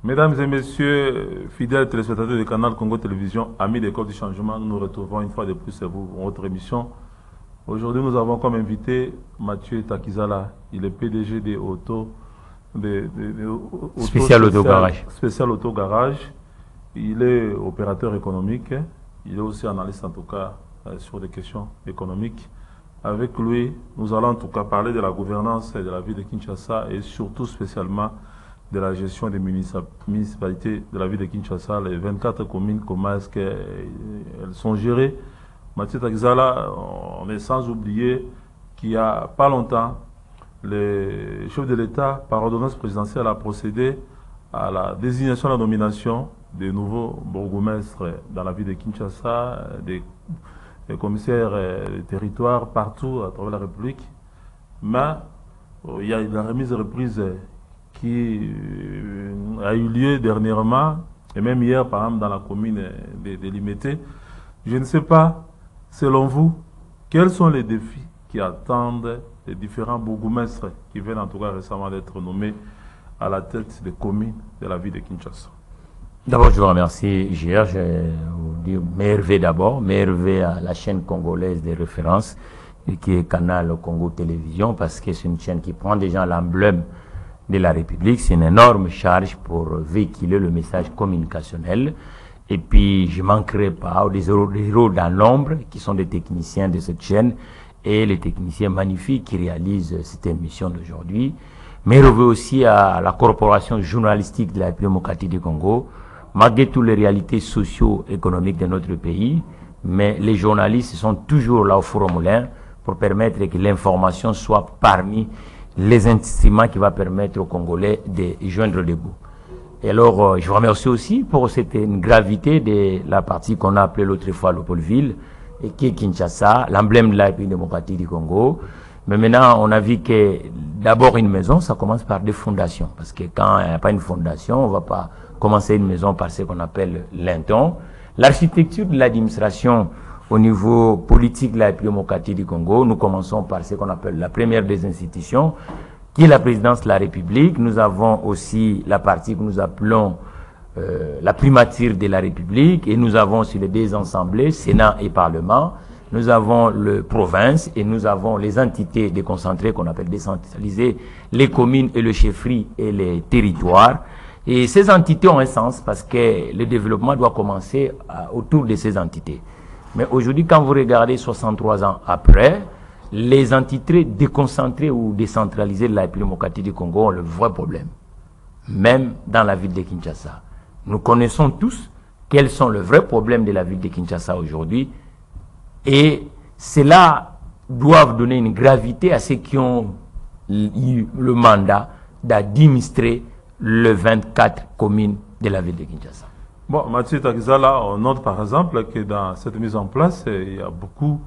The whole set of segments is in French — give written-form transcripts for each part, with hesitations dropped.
Mesdames et messieurs, fidèles téléspectateurs du canal Congo Télévision, amis d'école du changement, nous nous retrouvons une fois de plus à vous pour votre émission. Aujourd'hui, nous avons comme invité Mathieu Takizala. Il est PDG des Spécial Auto Garage. Spécial Auto Garage. Il est opérateur économique. Il est aussi analyste en tout cas sur des questions économiques. Avec lui, nous allons en tout cas parler de la gouvernance de la ville de Kinshasa et surtout spécialement de la gestion des municipalités de la ville de Kinshasa, les 24 communes, comment est-ce qu'elles sont gérées. Mathieu Takizala, on est sans oublier qu'il n'y a pas longtemps, le chef de l'État, par ordonnance présidentielle, a procédé à la désignation, à la nomination des nouveaux bourgmestres dans la ville de Kinshasa, des commissaires des territoires partout à travers la République. Mais il y a la remise et reprise qui a eu lieu dernièrement, et même hier, par exemple, dans la commune de Limete. Je ne sais pas, selon vous, quels sont les défis qui attendent les différents bourgmestres qui viennent en tout cas récemment d'être nommés à la tête des communes de la ville de Kinshasa. D'abord, je vous remercie, JR. Je vais vous dire merveille d'abord, merveille à la chaîne congolaise des références, qui est Canal Congo Télévision, parce que c'est une chaîne qui prend déjà l'emblème de la République. C'est une énorme charge pour véhiculer le message communicationnel. Et puis, je ne manquerai pas des héros dans l'ombre, qui sont des techniciens de cette chaîne, et les techniciens magnifiques qui réalisent cette émission d'aujourd'hui. Mais je veux aussi à la corporation journalistique de la République démocratique du Congo, malgré toutes les réalités socio-économiques de notre pays, mais les journalistes sont toujours là au four au moulin pour permettre que l'information soit parmi les instruments qui vont permettre aux Congolais de joindre les bouts. Et alors, je vous remercie aussi pour cette gravité de la partie qu'on a appelée l'autre fois Léopoldville, et qui est Kinshasa, l'emblème de la République démocratique du Congo. Mais maintenant, on a vu que d'abord une maison, ça commence par des fondations. Parce que quand il n'y a pas une fondation, on ne va pas commencer une maison par ce qu'on appelle l'inton. L'architecture de l'administration au niveau politique de la République démocratique du Congo, nous commençons par ce qu'on appelle la première des institutions, qui est la présidence de la République. Nous avons aussi la partie que nous appelons la primature de la République, et nous avons sur les deux assemblées, Sénat et Parlement. Nous avons le province et nous avons les entités déconcentrées qu'on appelle décentralisées, les communes et le chefferie et les territoires. Et ces entités ont un sens parce que le développement doit commencer autour de ces entités. Mais aujourd'hui, quand vous regardez 63 ans après, les entités déconcentrées ou décentralisées de la République démocratique du Congo ont le vrai problème. Même dans la ville de Kinshasa. Nous connaissons tous quels sont les vrais problèmes de la ville de Kinshasa aujourd'hui. Et cela doit donner une gravité à ceux qui ont eu le mandat d'administrer les 24 communes de la ville de Kinshasa. Bon, Mathieu Takizala, on note par exemple que dans cette mise en place, il y a beaucoup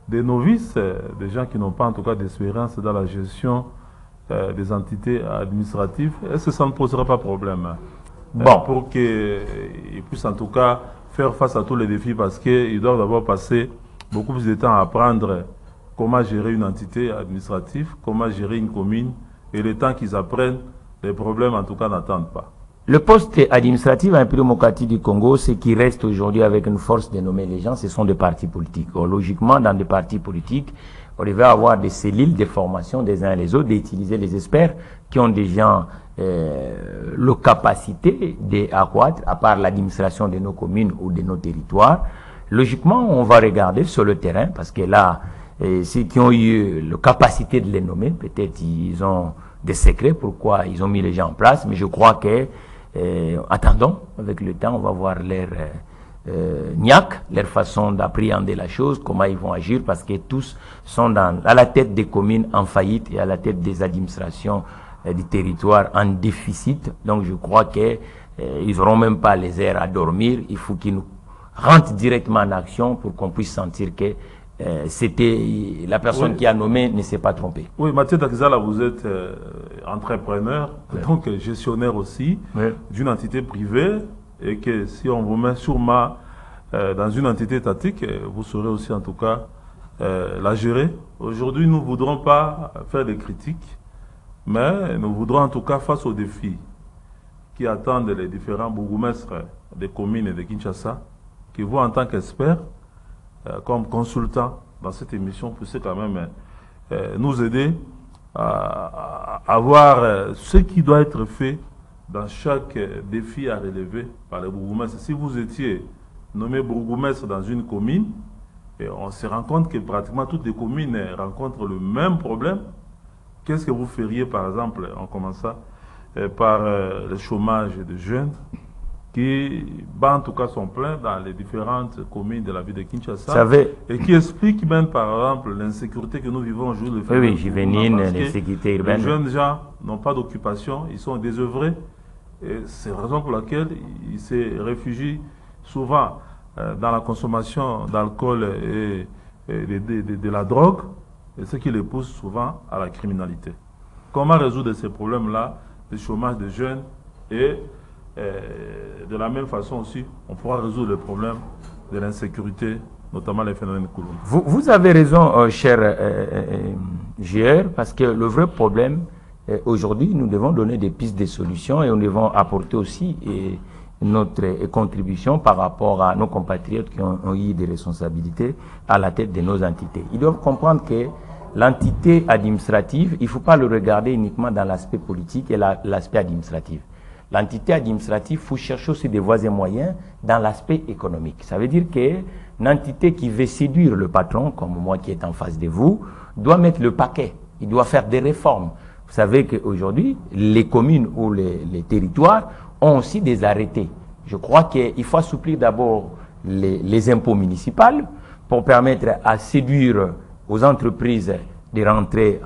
de novices, des gens qui n'ont pas en tout cas d'expérience dans la gestion des entités administratives. Est-ce que ça ne posera pas problème pour qu'ils puissent en tout cas faire face à tous les défis, parce qu'ils doivent d'abord passer beaucoup plus de temps à apprendre comment gérer une entité administrative, comment gérer une commune, et le temps qu'ils apprennent, les problèmes en tout cas n'attendent pas. Le poste administratif en République démocratique du Congo, ce qui reste aujourd'hui avec une force de nommer les gens, ce sont des partis politiques. Or, logiquement, dans des partis politiques, on devait avoir des cellules de formation des uns et les autres, d'utiliser les experts qui ont déjà la capacité d'accroître, à part l'administration de nos communes ou de nos territoires. Logiquement, on va regarder sur le terrain, parce que là, ceux qui ont eu la capacité de les nommer, peut-être ils ont des secrets pourquoi ils ont mis les gens en place, mais je crois que, attendons, avec le temps, on va voir leur niaque, leur façon d'appréhender la chose, comment ils vont agir, parce que tous sont à la tête des communes en faillite et à la tête des administrations du territoire en déficit. Donc je crois qu'ils n'auront même pas les airs à dormir. Il faut qu'ils nous rentrent directement en action pour qu'on puisse sentir que c'était la personne qui a nommé ne s'est pas trompée. Oui, Mathieu Takizala, vous êtes entrepreneur, donc gestionnaire aussi d'une entité privée, et que si on vous met sûrement dans une entité étatique, vous saurez aussi en tout cas la gérer. Aujourd'hui, nous ne voudrons pas faire des critiques, mais nous voudrons en tout cas, face aux défis qui attendent les différents bourgmestres des communes et de Kinshasa, qui vous, en tant qu'experts, comme consultants dans cette émission, puissiez quand même nous aider à voir ce qui doit être fait dans chaque défi à relever par les bourgmestres. Si vous étiez nommé bourgmestre dans une commune, et on se rend compte que pratiquement toutes les communes rencontrent le même problème, qu'est-ce que vous feriez, par exemple, en commençant par le chômage des jeunes qui, en tout cas, sont pleins dans les différentes communes de la ville de Kinshasa et qui expliquent même, par exemple, l'insécurité que nous vivons aujourd'hui. Oui, juvénile, l'insécurité urbaine. Les jeunes gens n'ont pas d'occupation, ils sont désœuvrés et c'est la raison pour laquelle ils se réfugient souvent dans la consommation d'alcool et de la drogue, et ce qui les pousse souvent à la criminalité. Comment résoudre ces problèmes-là, le chômage des jeunes et de la même façon aussi, on pourra résoudre le problème de l'insécurité, notamment les phénomènes Kouloum. Vous avez raison, cher JR, parce que le vrai problème, aujourd'hui, nous devons donner des pistes de solutions et nous devons apporter aussi notre contribution par rapport à nos compatriotes qui ont eu des responsabilités à la tête de nos entités. Ils doivent comprendre que l'entité administrative, il ne faut pas le regarder uniquement dans l'aspect politique et l'aspect administratif. L'entité administrative, il faut chercher aussi des voies et moyens dans l'aspect économique. Ça veut dire qu'une entité qui veut séduire le patron, comme moi qui est en face de vous, doit mettre le paquet. Il doit faire des réformes. Vous savez qu'aujourd'hui, les communes ou les territoires ont aussi des arrêtés. Je crois qu'il faut assouplir d'abord les impôts municipaux pour permettre à séduire aux entreprises de rentrer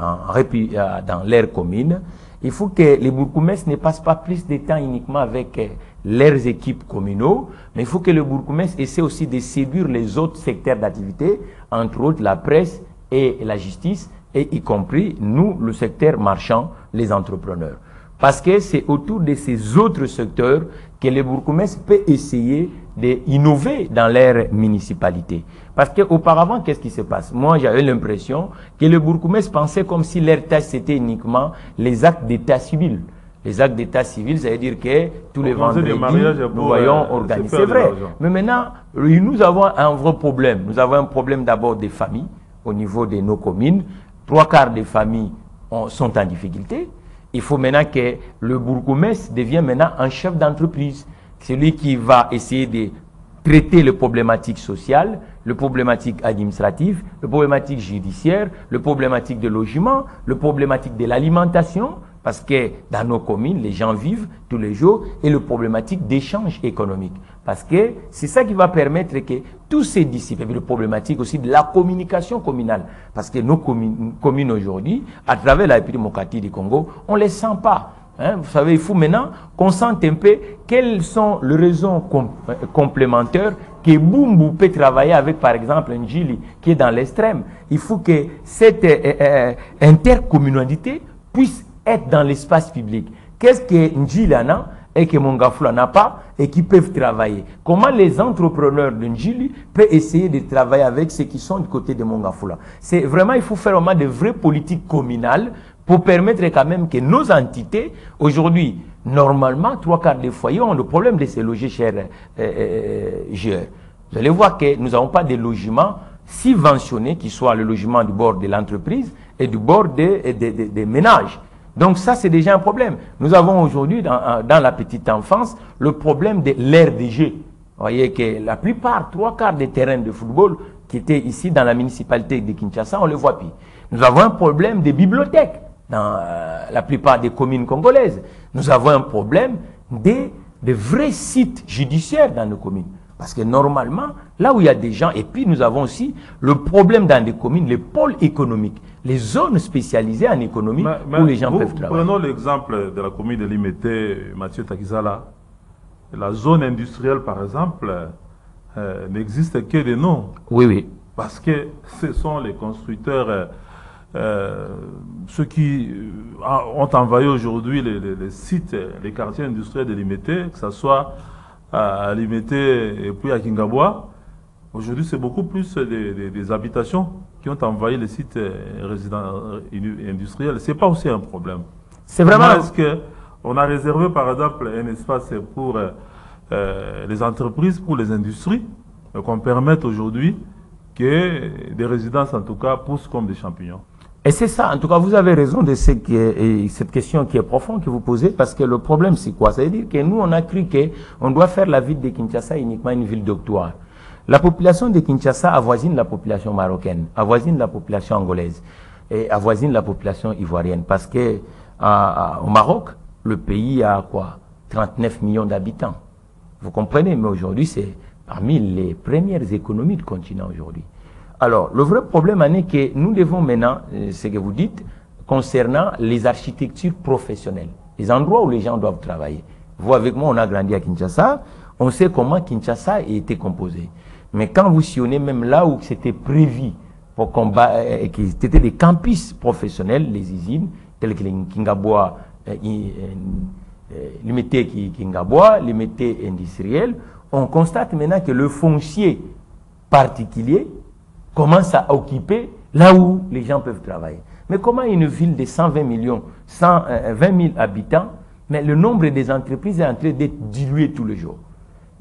dans leurs communes. Il faut que les bourgmestres ne passent pas plus de temps uniquement avec leurs équipes communaux, mais il faut que le bourgmestre essaie aussi de séduire les autres secteurs d'activité, entre autres la presse et la justice, et y compris nous, le secteur marchand, les entrepreneurs. Parce que c'est autour de ces autres secteurs que les bourgmestres peuvent essayer d'innover dans leur municipalité. Parce qu'auparavant, qu'est-ce qui se passe? Moi, j'avais l'impression que les bourgmestres pensaient comme si leur tâche, c'était uniquement les actes d'état civil. Les actes d'état civil, ça veut dire que tous les vendredis, nous voyons organiser. C'est vrai. Mais maintenant, nous avons un vrai problème. Nous avons un problème d'abord des familles au niveau de nos communes. 3/4 des familles sont en difficulté. Il faut maintenant que le bourgmestre devienne maintenant un chef d'entreprise. Celui qui va essayer de traiter les problématiques sociales, les problématiques administratives, les problématiques judiciaires, les problématiques de logement, les problématiques de l'alimentation, parce que dans nos communes, les gens vivent tous les jours, et les problématiques d'échange économique. Parce que c'est ça qui va permettre que tous ces disciples, et puis les problématiques aussi de la communication communale, parce que nos communes aujourd'hui, à travers la République démocratique du Congo, on ne les sent pas. Hein, vous savez, il faut maintenant qu'on sente un peu quelles sont les raisons complémentaires que Bumbu peut travailler avec, par exemple, Njili qui est dans l'extrême. Il faut que cette intercommunalité puisse être dans l'espace public. Qu'est-ce que Njili en a et que Mongafula n'a pas et qui peuvent travailler? Comment les entrepreneurs de Njili peuvent essayer de travailler avec ceux qui sont du côté de Mongafula? C'est vraiment, il faut faire vraiment de vraies politiques communales pour permettre quand même que nos entités, aujourd'hui, normalement, 3/4 des foyers ont le problème de se loger, cher GR. Vous allez voir que nous n'avons pas de logements subventionnés, qui soient le logement du bord de l'entreprise et du bord des ménages. Donc ça, c'est déjà un problème. Nous avons aujourd'hui, dans la petite enfance, le problème de l'aire de jeu. Vous voyez que la plupart, 3/4 des terrains de football qui étaient ici dans la municipalité de Kinshasa, on ne les voit plus. Nous avons un problème de bibliothèques dans la plupart des communes congolaises. Nous avons un problème de vrais sites judiciaires dans nos communes. Parce que normalement, là où il y a des gens, et puis nous avons aussi le problème dans des communes, les pôles économiques, les zones spécialisées en économie où les gens peuvent travailler. Prenons l'exemple de la commune de Limete, Mathieu Takizala. La zone industrielle, par exemple, n'existe que des noms. Oui, oui. Parce que ce sont les constructeurs, ceux qui ont envahi aujourd'hui les sites, les quartiers industriels de Limete, que ce soit à Limete et puis à Kingabwa. Aujourd'hui, c'est beaucoup plus des habitations qui ont envahi les sites industriels. Ce n'est pas aussi un problème. C'est vraiment... Est-ce On a réservé par exemple un espace pour les entreprises, pour les industries, qu'on permette aujourd'hui que des résidences en tout cas poussent comme des champignons. Et c'est ça, en tout cas, vous avez raison de cette question qui est profonde que vous posez, parce que le problème, c'est quoi? Ça veut dire que nous, on a cru qu'on doit faire la ville de Kinshasa uniquement une ville doctoire. La population de Kinshasa avoisine la population marocaine, avoisine la population angolaise, et avoisine la population ivoirienne, parce que au Maroc, le pays a quoi? 39 millions d'habitants. Vous comprenez? Mais aujourd'hui, c'est parmi les premières économies du continent aujourd'hui. Alors, le vrai problème en est que nous devons maintenant, ce que vous dites, concernant les architectures professionnelles, les endroits où les gens doivent travailler. Vous, avec moi, on a grandi à Kinshasa, on sait comment Kinshasa a été composé. Mais quand vous sillonnez même là où c'était prévu pour combattre, que c'était des campus professionnels, les usines, telles que les Kingabois, l'Imité Kingabois, l'Imité industriel, on constate maintenant que le foncier particulier commence à occuper là où les gens peuvent travailler. Mais comment une ville de 120 millions, 120 000 habitants, mais le nombre des entreprises est en train d'être dilué tous les jours.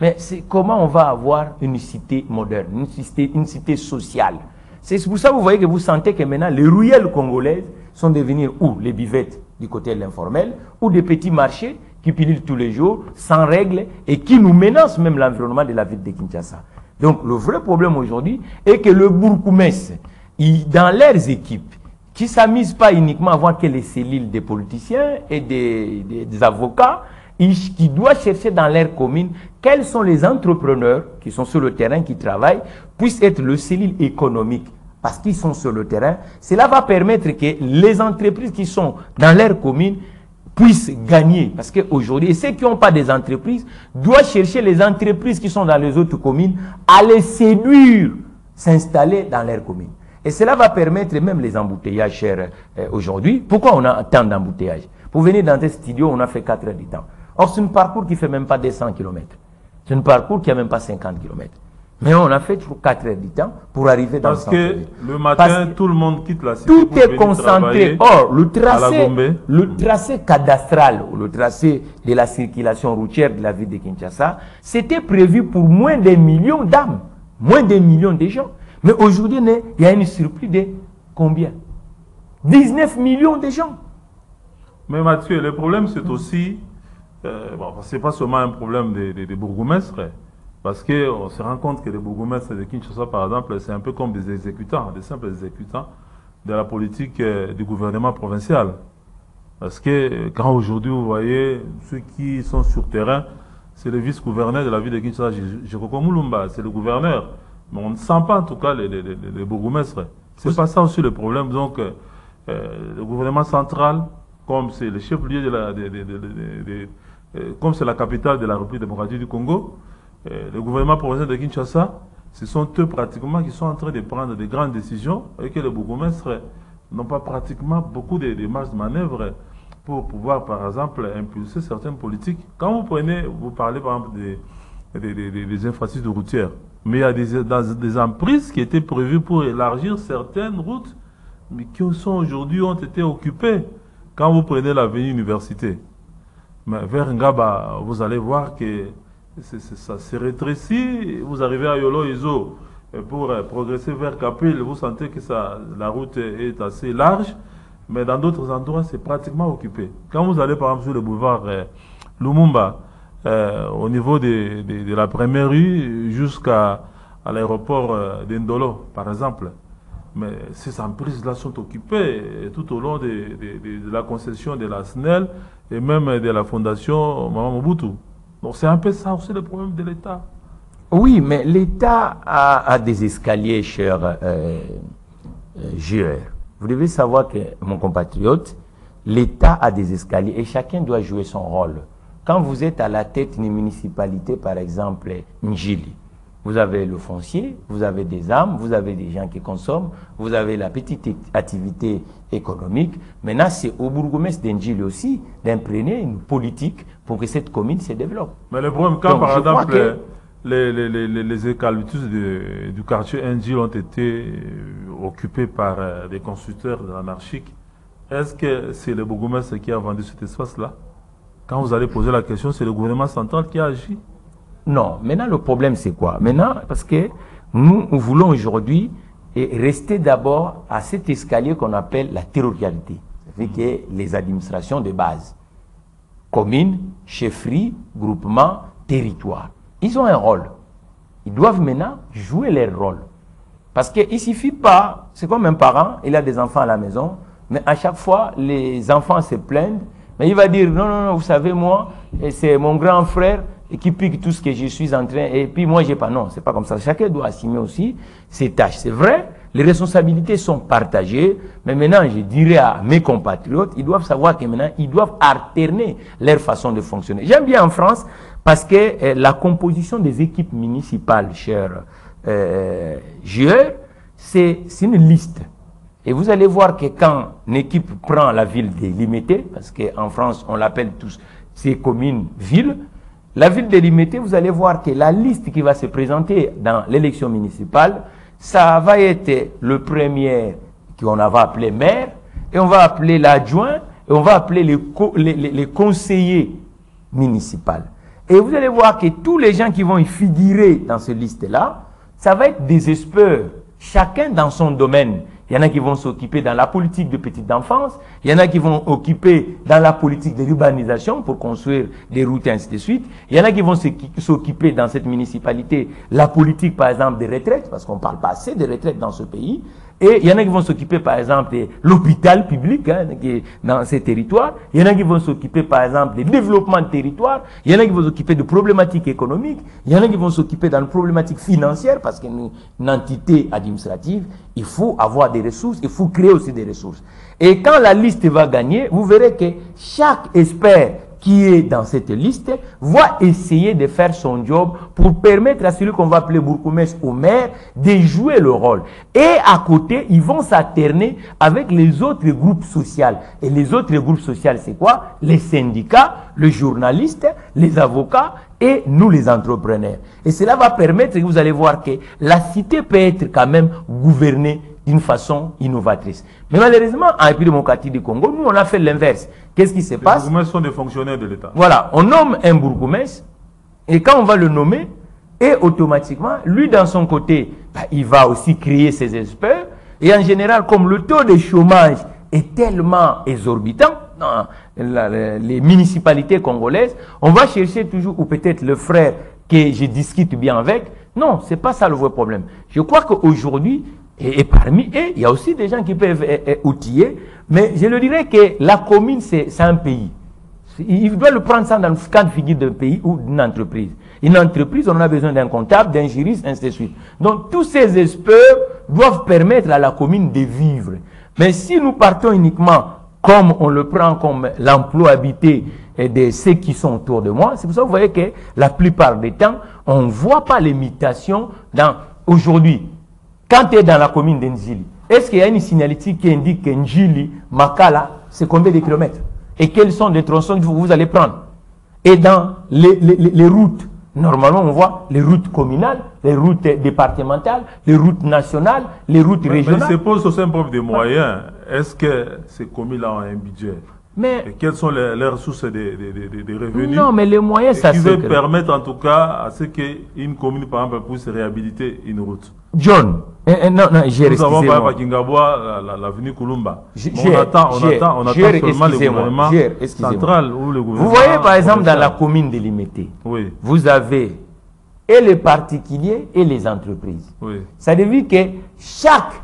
Mais comment on va avoir une cité moderne, une cité sociale? C'est pour ça que vous voyez que vous sentez que maintenant les ruelles congolaises sont devenues ou les bivettes du côté de l'informel, ou des petits marchés qui pilulent tous les jours, sans règles, et qui nous menacent même l'environnement de la ville de Kinshasa. Donc le vrai problème aujourd'hui est que le bourgmestre, dans leurs équipes, qui ne s'amusent pas uniquement à voir que les cellules des politiciens et des avocats, qui doivent chercher dans leur commune quels sont les entrepreneurs qui sont sur le terrain, qui travaillent, puissent être le cellule économique. Parce qu'ils sont sur le terrain, cela va permettre que les entreprises qui sont dans leur commune puissent gagner. Parce qu'aujourd'hui, ceux qui n'ont pas des entreprises doivent chercher les entreprises qui sont dans les autres communes à les séduire, s'installer dans leur commune. Et cela va permettre même les embouteillages, chers, aujourd'hui. Pourquoi on a tant d'embouteillages? Pour venir dans ce studio, on a fait 4 heures du temps. Or, c'est un parcours qui fait même pas 200 km. C'est un parcours qui a même pas 50 km. Mais on a fait 4 heures du temps pour arriver dans le centre. Parce que le matin, tout le monde quitte la cité. Tout est concentré. Or, le tracé cadastral, ou le tracé de la circulation routière de la ville de Kinshasa, c'était prévu pour moins d'un million d'âmes, moins d'un million de gens. Mais aujourd'hui, il y a une surplus de combien? 19 millions de gens. Mais Mathieu, le problème, c'est aussi, bon, c'est pas seulement un problème des bourgmestres, parce qu'on se rend compte que les bourgmestres de Kinshasa, par exemple, c'est un peu comme des exécutants, des simples exécutants de la politique du gouvernement provincial. Parce que quand aujourd'hui, vous voyez, ceux qui sont sur terrain, c'est le vice-gouverneur de la ville de Kinshasa, Jérôme Moulumba, c'est le gouverneur. Mais on ne sent pas en tout cas les bourgmestres. C'est pas ça aussi le problème. Donc, le gouvernement central, comme c'est le chef-lieu comme c'est la capitale de la République démocratique du Congo, le gouvernement provincial de Kinshasa, ce sont eux pratiquement qui sont en train de prendre des grandes décisions et que les bourgmestres n'ont pas pratiquement beaucoup de marge de manœuvre pour pouvoir, par exemple, impulser certaines politiques. Quand vous parlez par exemple des infrastructures routières, mais il y a des emprises qui étaient prévues pour élargir certaines routes, mais qui sont aujourd'hui ont été occupées. Quand vous prenez l'avenue Université, mais vers Ngaba, vous allez voir que ça se rétrécit. Vous arrivez à Yolo Izo pour progresser vers Kapil, vous sentez que la route est assez large, mais dans d'autres endroits, c'est pratiquement occupé. Quand vous allez par exemple sur le boulevard Lumumba, au niveau de la première rue jusqu'à l'aéroport d'Indolo, par exemple, mais ces emprises-là sont occupées tout au long de la concession de la SNEL et même de la fondation Maman Mobutu. Donc c'est un peu ça aussi le problème de l'État. Oui, mais l'État a des escaliers, cher JR. Vous devez savoir que, mon compatriote, l'État a des escaliers et chacun doit jouer son rôle. Quand vous êtes à la tête d'une municipalité, par exemple, Njili, vous avez le foncier, vous avez des âmes, vous avez des gens qui consomment, vous avez la petite activité économique. Maintenant, c'est au bourgmestre d'Njili aussi d'imprégner une politique pour que cette commune se développe. Mais le problème, quand par exemple les eucalyptus du quartier Njili ont été occupés par des constructeurs anarchiques, est-ce que c'est le bourgmestre qui a vendu cet espace-là? Quand vous allez poser la question, c'est le gouvernement central qui agit. Non, maintenant le problème c'est quoi? Maintenant, parce que nous voulons aujourd'hui rester d'abord à cet escalier qu'on appelle la territorialité. C'est-à-dire que les administrations de base, communes, chefferies, groupements, territoires, ils ont un rôle. Ils doivent maintenant jouer leur rôle. Parce qu'il ne suffit pas, c'est comme un parent, il a des enfants à la maison, mais à chaque fois, les enfants se plaignent, mais il va dire, non, non, non, vous savez, moi, c'est mon grand frère qui pique tout ce que je suis en train, et puis moi, j'ai pas, non, c'est pas comme ça. Chacun doit assumer aussi ses tâches. C'est vrai, les responsabilités sont partagées, mais maintenant, je dirais à mes compatriotes, ils doivent savoir que maintenant, ils doivent alterner leur façon de fonctionner. J'aime bien en France, parce que la composition des équipes municipales, chers joueurs, c'est une liste. Et vous allez voir que quand une équipe prend la ville de Limité, parce qu'en France, on l'appelle tous ces communes villes, la ville de Limité, vous allez voir que la liste qui va se présenter dans l'élection municipale, ça va être le premier qu'on va appeler maire, et on va appeler l'adjoint, et on va appeler les conseillers municipaux. Et vous allez voir que tous les gens qui vont y figurer dans cette liste-là, ça va être des experts, chacun dans son domaine. Il y en a qui vont s'occuper dans la politique de petite enfance, il y en a qui vont s'occuper dans la politique de l'urbanisation pour construire des routes et ainsi de suite. Il y en a qui vont s'occuper dans cette municipalité, la politique par exemple des retraites, parce qu'on ne parle pas assez des retraites dans ce pays. Et il y en a qui vont s'occuper par exemple de l'hôpital public qui est dans ces territoires. Il y en a qui vont s'occuper par exemple des développements de territoires. Il y en a qui vont s'occuper de problématiques économiques. Il y en a qui vont s'occuper dans les problématiques financières parce qu'une entité administrative, il faut avoir des ressources, il faut créer aussi des ressources. Et quand la liste va gagner, vous verrez que chaque expert qui est dans cette liste va essayer de faire son job pour permettre à celui qu'on va appeler bourgmestre ou maire de jouer le rôle. Et à côté, ils vont s'alterner avec les autres groupes sociaux. Et les autres groupes sociaux, c'est quoi? Les syndicats, les journalistes, les avocats et nous les entrepreneurs. Et cela va permettre que vous allez voir que la cité peut être quand même gouvernée d'une façon innovatrice. Mais malheureusement, en République démocratique du Congo, nous, on a fait l'inverse. Qu'est-ce qui se passe? Les bourgmestres sont des fonctionnaires de l'État. Voilà, on nomme un bourgmestre, et quand on va le nommer, et automatiquement, lui, dans son côté, il va aussi créer ses experts, et en général, comme le taux de chômage est tellement exorbitant dans les municipalités congolaises, on va chercher toujours, ou peut-être le frère que je discute bien avec. Non, c'est pas ça le vrai problème. Je crois qu'aujourd'hui, et parmi eux, il y a aussi des gens qui peuvent être outillés, mais je le dirais que la commune, c'est un pays. Il doit le prendre ça dans le cas de figure d'un pays ou d'une entreprise. Une entreprise, on a besoin d'un comptable, d'un juriste, ainsi de suite. Donc, tous ces experts doivent permettre à la commune de vivre. Mais si nous partons uniquement comme on le prend comme l'emploi habité de ceux qui sont autour de moi, c'est pour ça que vous voyez que la plupart des temps, on ne voit pas les mutations dans aujourd'hui. Quand tu es dans la commune d'Njili, est-ce qu'il y a une signalétique qui indique que Njili, Makala, c'est combien de kilomètres? Et quels sont les tronçons que vous allez prendre? Et dans les routes, normalement on voit les routes communales, les routes départementales, les routes nationales, les routes régionales. Mais il se pose aussi un problème de moyens. Est-ce que ces communes-là ont un budget? Mais et quelles sont les ressources des revenus? Non, mais les moyens, ça qui veut permettre en tout cas à ce qu'une commune, par exemple, puisse réhabiliter une route. John, non, j'ai Nous avons par exemple à Kingaboua l'avenue Kulumba. On attend seulement le gouvernement central ou le gouvernement. Vous voyez par exemple dans la commune de Limité, oui. Vous avez et les particuliers et les entreprises. Oui. Ça veut dire que chaque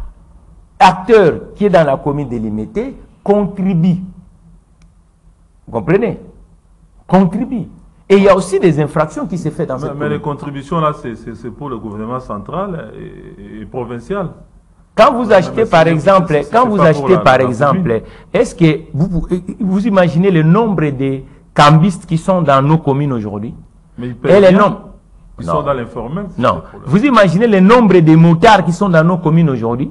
acteur qui est dans la commune de Limité contribue. Vous comprenez? Contribue. Et il y a aussi des infractions qui se font dans cette commune. Mais les contributions là, c'est pour le gouvernement central et provincial. Quand vous achetez par exemple, est-ce que vous imaginez le nombre de cambistes qui sont dans nos communes aujourd'hui? Mais ils sont dans l'informel. Non. Vous imaginez le nombre de motards qui sont dans nos communes aujourd'hui?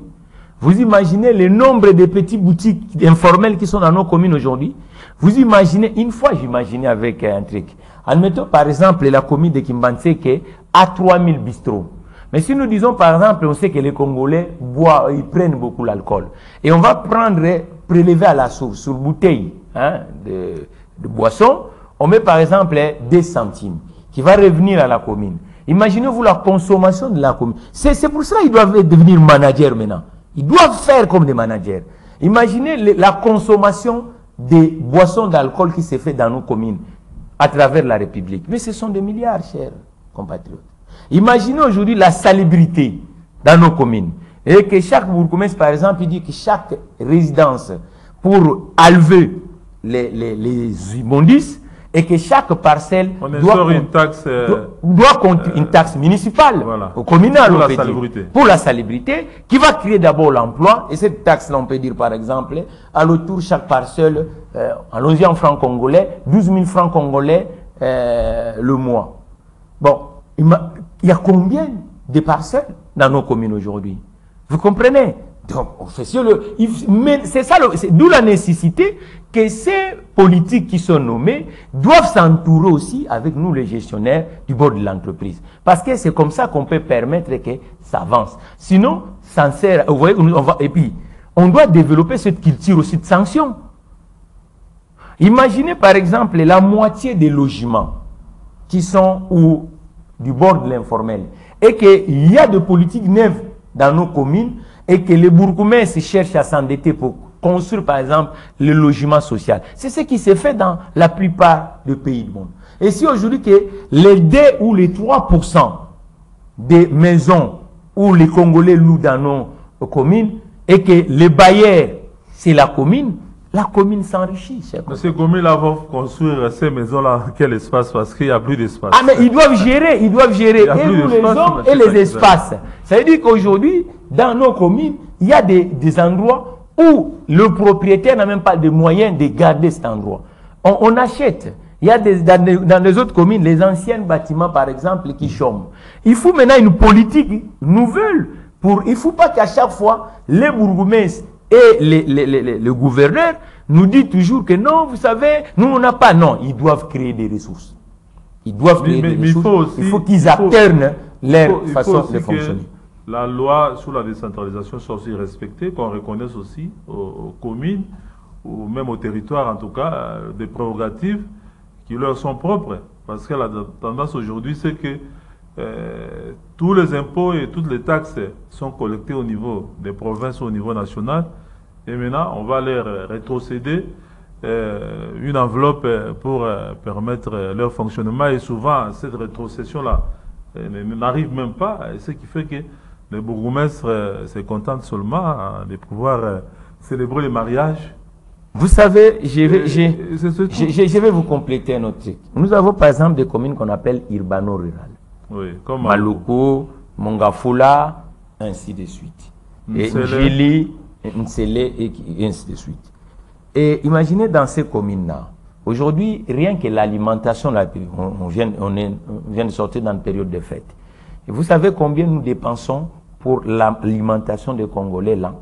Vous imaginez le nombre de petites boutiques informelles qui sont dans nos communes aujourd'hui? Vous imaginez, une fois j'imaginais avec un truc. Admettons par exemple la commune de Kimbanseke a 3000 bistrots. Mais si nous disons par exemple, on sait que les Congolais boivent, ils prennent beaucoup l'alcool. Et on va prélever à la source, sur bouteille de boisson, on met par exemple 2 centimes qui va revenir à la commune. Imaginez-vous la consommation de la commune. C'est pour ça qu'ils doivent devenir managers maintenant. Ils doivent faire comme des managers. Imaginez la consommation des boissons d'alcool qui se fait dans nos communes à travers la République. Mais ce sont des milliards, chers compatriotes. Imaginez aujourd'hui la salubrité dans nos communes. Et que chaque bourgmestre, par exemple, il dit que chaque résidence, pour enlever les immondices, et que chaque parcelle doit une taxe, une taxe municipale, voilà, communale, pour la salubrité. Pour la salubrité, qui va créer d'abord l'emploi. Et cette taxe-là, on peut dire par exemple, à l'autour, chaque parcelle, allons-y en francs congolais, 12 000 francs congolais le mois. Bon, il y a combien de parcelles dans nos communes aujourd'hui? Vous comprenez? Donc, c'est ça, d'où la nécessité que ces politiques qui sont nommés doivent s'entourer aussi avec nous, les gestionnaires du bord de l'entreprise. Parce que c'est comme ça qu'on peut permettre que ça avance. Sinon, ça sert, vous voyez, et puis, on doit développer cette culture aussi de sanctions. Imaginez par exemple la moitié des logements qui sont du bord de l'informel et qu'il y a des politiques neuves dans nos communes et que les bourgmestres cherchent à s'endetter pour construire par exemple le logement social. C'est ce qui se fait dans la plupart des pays du monde. Et si aujourd'hui que les 2 ou les 3% des maisons où les Congolais louent dans nos communes et que les bailleurs, c'est la commune s'enrichit. Mais ces communes-là vont construire ces maisons-là, quel espace? Parce qu'il n'y a plus d'espace. Ah, mais ils doivent gérer et nous les hommes et les espaces. Ça veut dire qu'aujourd'hui, dans nos communes, il y a des endroits où le propriétaire n'a même pas de moyens de garder cet endroit. On achète. Il y a dans les autres communes, les anciens bâtiments, par exemple, qui chôment. Il faut maintenant une politique nouvelle. Il ne faut pas qu'à chaque fois, les bourgmestres et le gouverneur nous disent toujours que non, vous savez, nous on n'a pas. Non, ils doivent créer des ressources. Ils doivent créer des ressources. Il faut qu'ils alternent leur façon de fonctionner. La loi sur la décentralisation soit aussi respectée, qu'on reconnaisse aussi aux communes, ou même aux territoires en tout cas, des prérogatives qui leur sont propres. Parce que la tendance aujourd'hui, c'est que tous les impôts et toutes les taxes sont collectés au niveau des provinces, au niveau national. Et maintenant, on va leur rétrocéder une enveloppe pour permettre leur fonctionnement. Et souvent, cette rétrocession-là n'arrive même pas. Ce qui fait que les bourgmestres se contentent seulement de pouvoir célébrer les mariages. Vous savez, je vais vous compléter un autre truc. Nous avons par exemple des communes qu'on appelle urbano-rurales. Oui, comme Maluku, Mongafula, ainsi de suite. Et Njili, Nsele, et ainsi de suite. Et imaginez dans ces communes-là, aujourd'hui, rien que l'alimentation, on vient de sortir dans une période de fête. Et vous savez combien nous dépensons pour l'alimentation des Congolais là?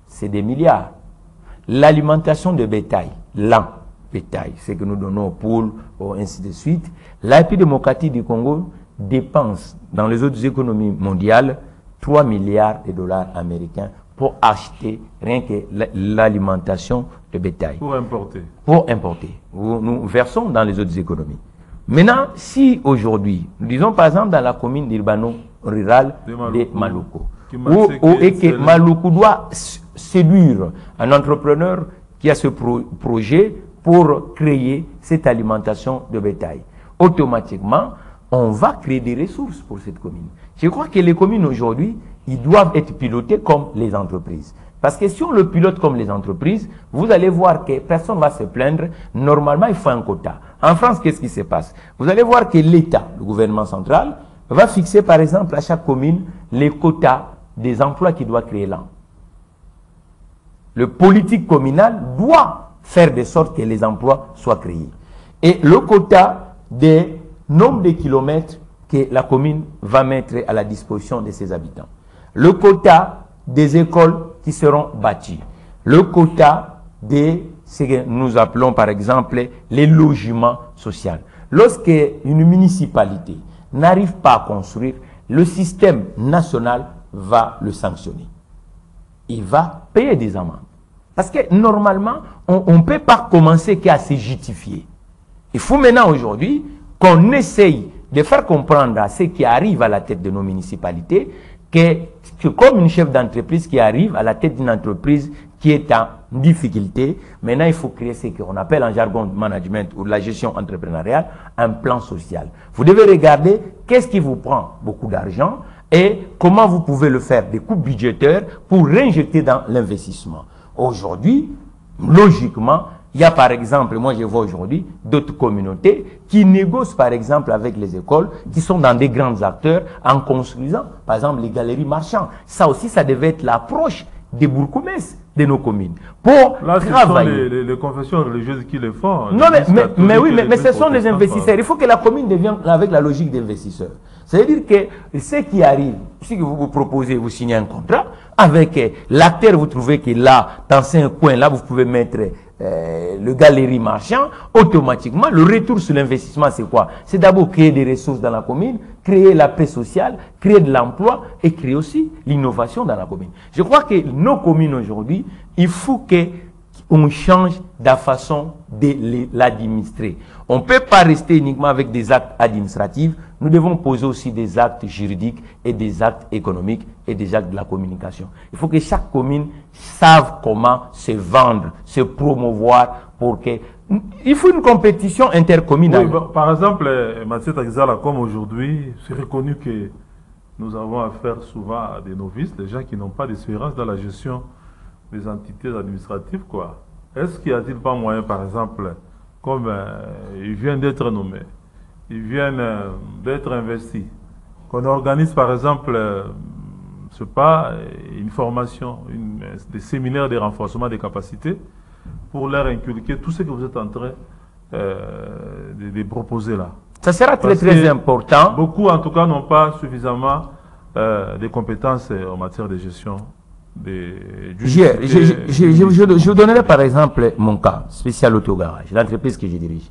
C'est des milliards. L'alimentation de bétail, bétail, c'est que nous donnons aux poules, ainsi de suite. La République démocratique du Congo dépense dans les autres économies mondiales 3 milliards de dollars américains pour acheter rien que l'alimentation de bétail. Pour importer. Pour importer. Nous versons dans les autres économies. Maintenant, si aujourd'hui, nous disons par exemple dans la commune d'urbano-rurale de Maluku, et que Maluku doit séduire un entrepreneur qui a ce projet pour créer cette alimentation de bétail. Automatiquement, on va créer des ressources pour cette commune. Je crois que les communes aujourd'hui, ils doivent être pilotés comme les entreprises. Parce que si on le pilote comme les entreprises, vous allez voir que personne ne va se plaindre. Normalement, il faut un quota. En France, qu'est-ce qui se passe? Vous allez voir que l'État, le gouvernement central, va fixer par exemple à chaque commune les quotas des emplois qu'il doit créer là. Le politique communal doit faire de sorte que les emplois soient créés. Et le quota des nombre de kilomètres que la commune va mettre à la disposition de ses habitants. Le quota des écoles qui seront bâties. Le quota de ce que nous appelons par exemple les logements sociaux. Lorsque une municipalité n'arrive pas à construire, le système national va le sanctionner. Il va payer des amendes. Parce que normalement, on ne peut pas commencer qu'à se justifier. Il faut maintenant aujourd'hui qu'on essaye de faire comprendre à ceux qui arrivent à la tête de nos municipalités que comme une chef d'entreprise qui arrive à la tête d'une entreprise qui est en difficulté, maintenant il faut créer ce qu'on appelle en jargon de management ou de la gestion entrepreneuriale un plan social. Vous devez regarder qu'est-ce qui vous prend beaucoup d'argent et comment vous pouvez le faire, des coupes budgétaires pour réinjecter dans l'investissement. Aujourd'hui, logiquement, il y a par exemple, moi je vois aujourd'hui d'autres communautés qui négocient par exemple avec les écoles, qui sont dans des grands acteurs en construisant par exemple les galeries marchandes. Ça aussi, ça devait être l'approche des bourgmestres de nos communes pour travailler. Ce sont les confessions religieuses qui le font. Non, mais oui, mais ce sont les investisseurs. Il faut que la commune devienne avec la logique d'investisseur. C'est-à-dire que ceux qui arrivent, si vous proposez, vous signez un contrat avec l'acteur, vous trouvez que là, dans un coin, là, vous pouvez mettre le galerie marchand, automatiquement, le retour sur l'investissement, c'est quoi? C'est d'abord créer des ressources dans la commune, créer la paix sociale, créer de l'emploi et créer aussi l'innovation dans la commune. Je crois que nos communes aujourd'hui, il faut qu'on change de la façon de l'administrer. On ne peut pas rester uniquement avec des actes administratifs. Nous devons poser aussi des actes juridiques et des actes économiques et des actes de la communication. Il faut que chaque commune sache comment se vendre, se promouvoir pour que... Il faut une compétition intercommunale. Oui, par exemple, Mathieu Takizala, comme aujourd'hui, c'est reconnu que nous avons affaire souvent à des novices, des gens qui n'ont pas d'expérience dans la gestion des entités administratives, quoi. Est-ce qu'il n'y a-t-il pas moyen, par exemple, comme ils viennent d'être nommés, ils viennent d'être investis, qu'on organise, par exemple, je sais pas, une formation, des séminaires de renforcement des capacités pour leur inculquer tout ce que vous êtes en train de proposer là. Ça sera très important. Beaucoup, en tout cas, n'ont pas suffisamment de compétences en matière de gestion. Je vous donnerai par exemple mon cas, spécial autogarage, l'entreprise que je dirige.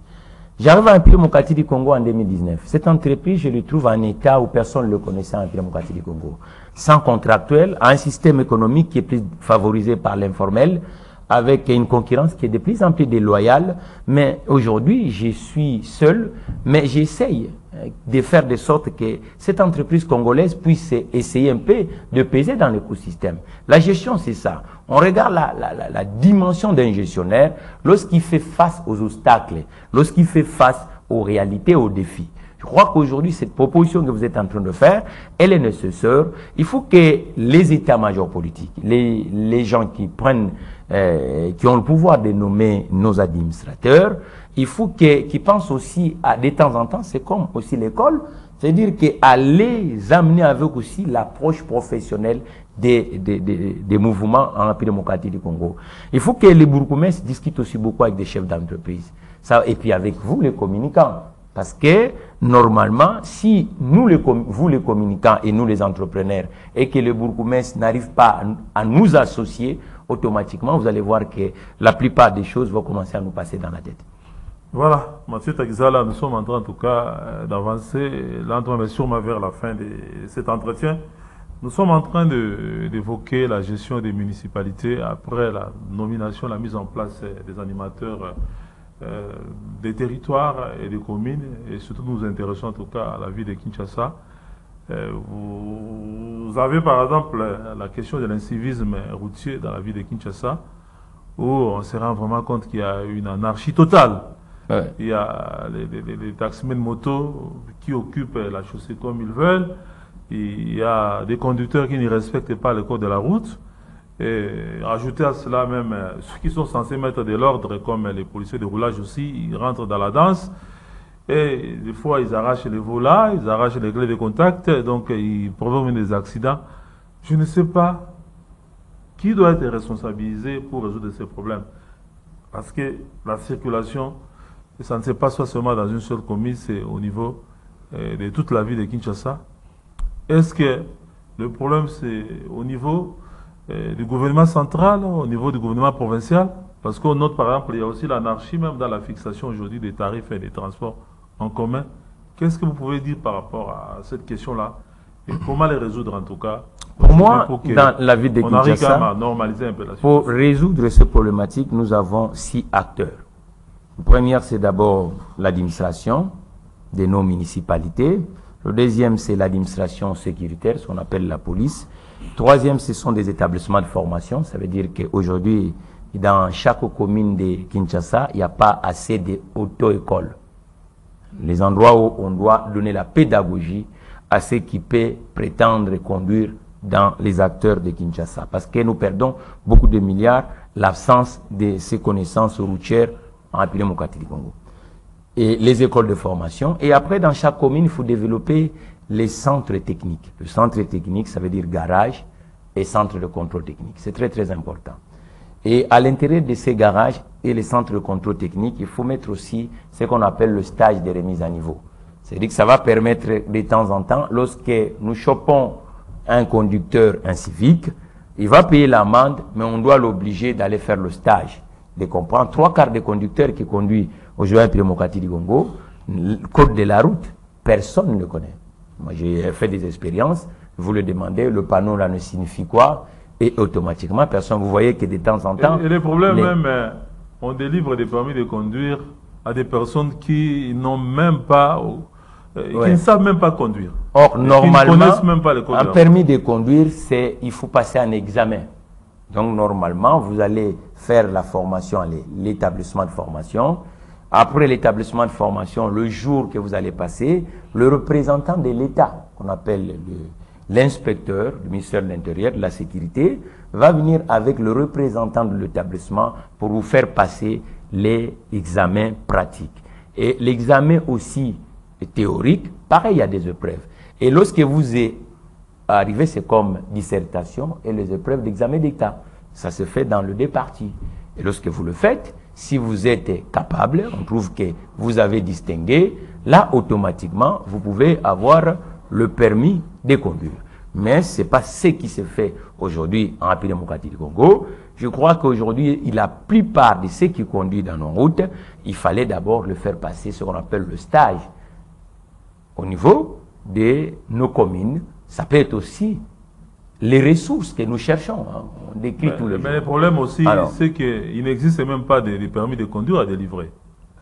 J'arrive à Empire Mokati du Congo en 2019. Cette entreprise, je le trouve en état où personne ne le connaissait en Empire Mokati du Congo. Sans contractuel, un système économique qui est plus favorisé par l'informel, avec une concurrence qui est de plus en plus déloyale. Mais aujourd'hui, je suis seul, mais j'essaye de faire de sorte que cette entreprise congolaise puisse essayer un peu de peser dans l'écosystème. La gestion, c'est ça. On regarde la dimension d'un gestionnaire lorsqu'il fait face aux obstacles, lorsqu'il fait face aux réalités, aux défis. Je crois qu'aujourd'hui, cette proposition que vous êtes en train de faire, elle est nécessaire. Il faut que les états-majors politiques, les gens qui prennent, qui ont le pouvoir de nommer nos administrateurs, il faut qu'ils pensent aussi à, de temps en temps, c'est comme aussi l'école, c'est-à-dire qu'à les amener avec aussi l'approche professionnelle des mouvements en République démocratique du Congo. Il faut que les bourgmestres discutent aussi beaucoup avec des chefs d'entreprise. Et puis avec vous, les communicants. Parce que, normalement, si nous, vous les communicants et nous les entrepreneurs, et que les bourgmestres n'arrivent pas à nous associer, automatiquement, vous allez voir que la plupart des choses vont commencer à nous passer dans la tête. Voilà, Mathieu Takizala, nous sommes en train en tout cas d'avancer lentement mais sûrement vers la fin de cet entretien. Nous sommes en train d'évoquer la gestion des municipalités après la nomination, la mise en place des animateurs des territoires et des communes, et surtout nous intéressons en tout cas à la ville de Kinshasa. Vous avez par exemple la question de l'incivisme routier dans la ville de Kinshasa, où on se rend vraiment compte qu'il y a une anarchie totale. Ouais. Il y a les taximens de moto qui occupent la chaussée comme ils veulent. Il y a des conducteurs qui ne respectent pas le code de la route. Et ajouter à cela même ceux qui sont censés mettre de l'ordre, comme les policiers de roulage aussi, ils rentrent dans la danse. Et des fois, ils arrachent les volants, ils arrachent les clés de contact, donc ils provoquent des accidents. Je ne sais pas qui doit être responsabilisé pour résoudre ces problèmes. Parce que la circulation, ça ne se passe pas seulement dans une seule commune, c'est au niveau de toute la ville de Kinshasa. Est-ce que le problème, c'est au niveau du gouvernement central, au niveau du gouvernement provincial? Parce qu'on note, par exemple, il y a aussi l'anarchie même dans la fixation aujourd'hui des tarifs et des transports en commun. Qu'est-ce que vous pouvez dire par rapport à cette question-là? Et comment les résoudre en tout cas? Pour moi, dans la ville de Kinshasa, on arrive quand même à normaliser un peu la situation. Pour résoudre ces problématiques, nous avons 6 acteurs. La première, c'est d'abord l'administration de nos municipalités. Le deuxième, c'est l'administration sécuritaire, ce qu'on appelle la police. Troisième, ce sont des établissements de formation. Ça veut dire qu'aujourd'hui, dans chaque commune de Kinshasa, il n'y a pas assez d'auto-écoles. Les endroits où on doit donner la pédagogie à ceux qui peuvent prétendre conduire dans les acteurs de Kinshasa. Parce que nous perdons beaucoup de milliards, l'absence de ces connaissances routières en République démocratique du Congo. Et les écoles de formation. Et après, dans chaque commune, il faut développer les centres techniques. Le centre technique, ça veut dire garage et centre de contrôle technique. C'est très, très important. Et à l'intérieur de ces garages et les centres de contrôle technique, il faut mettre aussi ce qu'on appelle le stage de remise à niveau. C'est-à-dire que ça va permettre de temps en temps, lorsque nous chopons un conducteur incivique, il va payer l'amende, mais on doit l'obliger d'aller faire le stage. De comprendre, 3/4 des conducteurs qui conduisent aujourd'hui en démocratie du Congo, le code de la route, personne ne le connaît. Moi, j'ai fait des expériences, vous le demandez, le panneau là ne signifie quoi, et automatiquement, personne, vous voyez que de temps en temps... Et le problème même, on délivre des permis de conduire à des personnes qui n'ont même pas... qui ne savent même pas conduire. Or, normalement, même pas les un permis de conduire, il faut passer un examen. Donc, normalement, vous allez faire la formation à l'établissement de formation. Après l'établissement de formation, le jour que vous allez passer, le représentant de l'État, qu'on appelle l'inspecteur du ministère de l'Intérieur, de la Sécurité, va venir avec le représentant de l'établissement pour vous faire passer les examens pratiques. Et l'examen aussi théorique, pareil, il y a des épreuves. Et lorsque vous êtes arrivé, c'est comme dissertation et les épreuves d'examen d'État. Ça se fait dans le départi. Et lorsque vous le faites, si vous êtes capable, on trouve que vous avez distingué, là, automatiquement, vous pouvez avoir le permis de conduire. Mais ce n'est pas ce qui se fait aujourd'hui en République démocratique du Congo. Je crois qu'aujourd'hui, la plupart de ceux qui conduisent dans nos routes, il fallait d'abord le faire passer ce qu'on appelle le stage. Au niveau de nos communes, ça peut être aussi les ressources que nous cherchons. Hein. On décrit tous les jours. Mais le problème aussi, c'est qu'il n'existe même pas de permis de conduire à délivrer.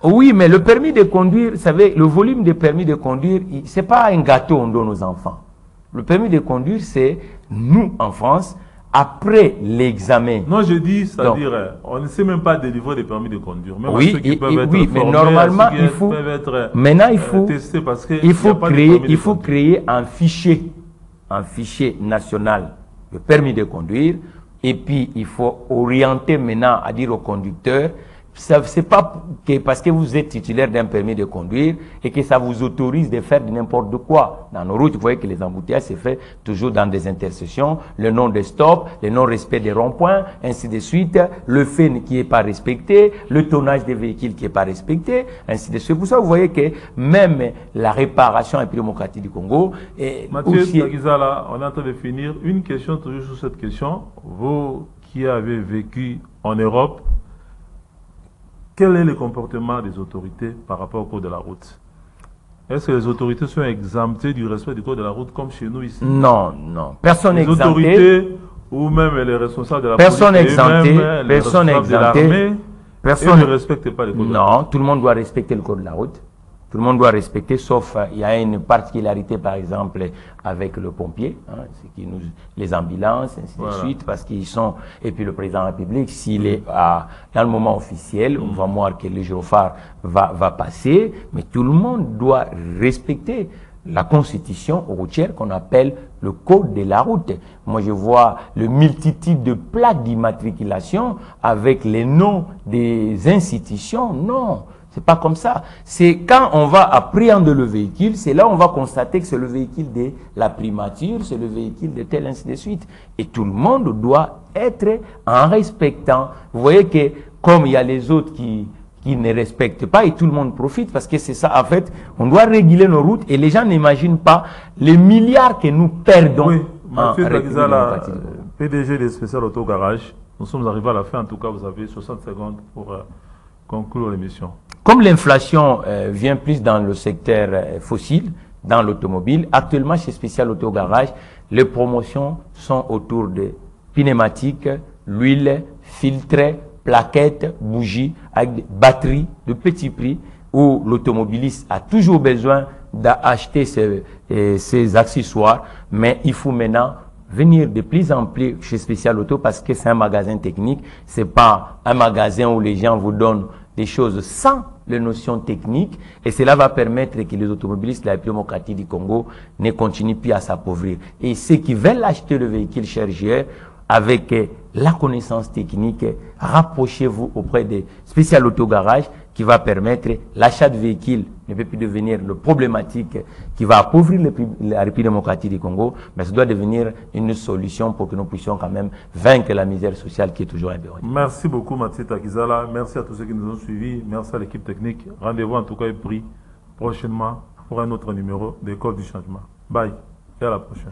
Oui, mais le permis de conduire, vous savez, le volume des permis de conduire, ce n'est pas un gâteau on donne aux enfants. Le permis de conduire, c'est nous, en France, après l'examen. Non, je dis, c'est-à-dire, on ne sait même pas délivrer des permis de conduire. Même oui, ceux qui peuvent être oui, formés, mais normalement, il faut, maintenant, il faut créer un fichier national de permis de conduire, et puis il faut orienter maintenant à dire aux conducteurs, c'est pas que parce que vous êtes titulaire d'un permis de conduire et que ça vous autorise de faire n'importe quoi. Dans nos routes, vous voyez que les embouteillages se font toujours dans des intersections, le nom des stops, le non-respect des ronds-points, ainsi de suite, le fait qui n'est pas respecté, le tonnage des véhicules qui n'est pas respecté, ainsi de suite. Pour ça, vous voyez que même la réparation en République démocratique du Congo est Mathieu aussi... Tagizala, on est en train de finir. Une question toujours sur cette question. Vous qui avez vécu en Europe, quel est le comportement des autorités par rapport au code de la route? Est-ce que les autorités sont exemptées du respect du code de la route comme chez nous ici? Non, non. Personne n'est exempté. Les autorités ou même les responsables de la personne police, personne exempté. Personne ne respecte pas le code de la route. Non, tout le monde doit respecter le code de la route. Tout le monde doit respecter, sauf il y a une particularité, par exemple, avec le pompier, hein, les ambulances, ainsi de suite, parce qu'ils sont... Et puis le président de la République, s'il est dans le moment officiel, on va voir que le gyrophare va passer, mais tout le monde doit respecter la constitution routière qu'on appelle le code de la route. Moi, je vois le multitude de plaques d'immatriculation avec les noms des institutions. Non. C'est pas comme ça. C'est quand on va appréhender le véhicule, c'est là on va constater que c'est le véhicule de la primature, c'est le véhicule de tel, ainsi de suite. Et tout le monde doit être en respectant. Vous voyez que comme il y a les autres qui ne respectent pas et tout le monde profite parce que c'est ça, en fait, on doit réguler nos routes et les gens n'imaginent pas les milliards que nous perdons. Oui, Mathieu Tagizala, PDG des Spécial Auto Garage, nous sommes arrivés à la fin, en tout cas vous avez 60 secondes pour conclure l'émission. Comme l'inflation vient plus dans le secteur fossile, dans l'automobile, actuellement chez Spécial Auto Garage, les promotions sont autour de pneumatiques, l'huile, filtres, plaquettes, bougies, avec des batteries de petit prix, où l'automobiliste a toujours besoin d'acheter ces accessoires, mais il faut maintenant venir de plus en plus chez Spécial Auto parce que c'est un magasin technique, c'est pas un magasin où les gens vous donnent des choses sans les notions techniques, et cela va permettre que les automobilistes de la République démocratique du Congo ne continuent plus à s'appauvrir. Et ceux qui veulent acheter le véhicule cher avec la connaissance technique, rapprochez-vous auprès des Spécial Auto Garage qui va permettre l'achat de véhicules ne peut plus devenir le problématique qui va appauvrir la République démocratique du Congo, mais ça doit devenir une solution pour que nous puissions quand même vaincre la misère sociale qui est toujours impérieuse. Merci beaucoup Mathieu Takizala, merci à tous ceux qui nous ont suivis, merci à l'équipe technique. Rendez-vous en tout cas est pris prochainement pour un autre numéro d'École du Changement. Bye et à la prochaine.